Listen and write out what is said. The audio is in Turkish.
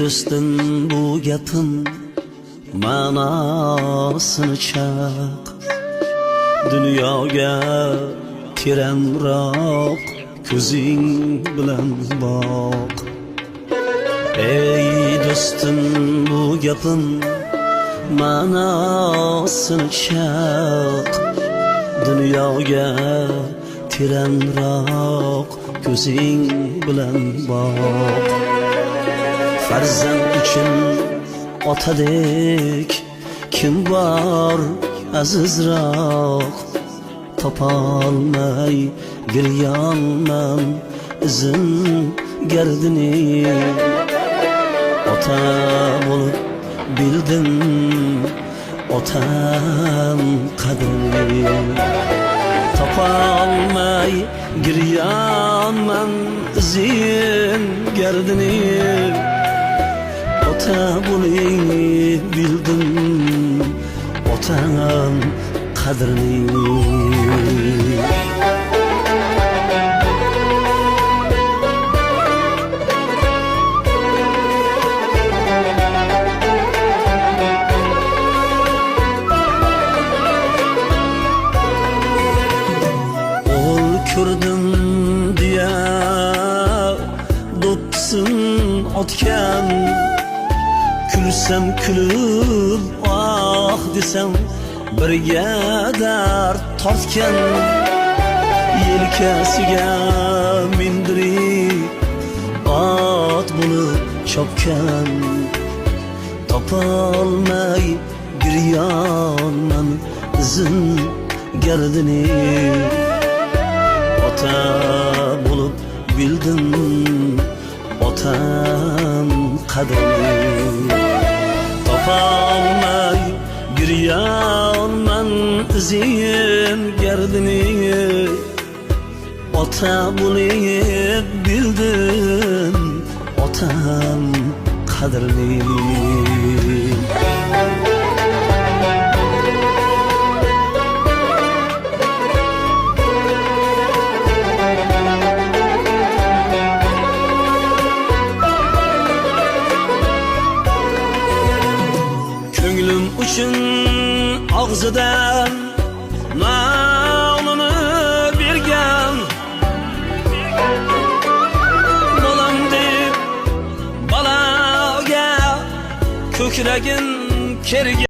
do'stim bu gapim ma'nosini chaq, dunyoga teranroq ko'zing bilan boq. Ey do'stim bu gapim ma'nosini chaq, dunyoga teranroq ko'zing bilan boq. Farzand uchun otadek kim bor azizroq, topolmay giryonman izin gardini. Ota bo'lib bildim otam qadrini, topolmay giryonman izin gardini. Ota bo'lib bildim otam qadrini. Ko'rdim diye do'ppisin otgan, kulsam kulib ah desam birga dard tortgan. Yelkasiga mindirib ot bo'lib chopgan, topolmay giryonman izin gardini. Ota bo'lib bildim otam qadrini, topolmay giryonman izin gardini. Ota bo'lib bildim otam qadrini. Ko'nglim uchun og'zidan nomini bergan, bolam deb baloga ko'kragin kergan.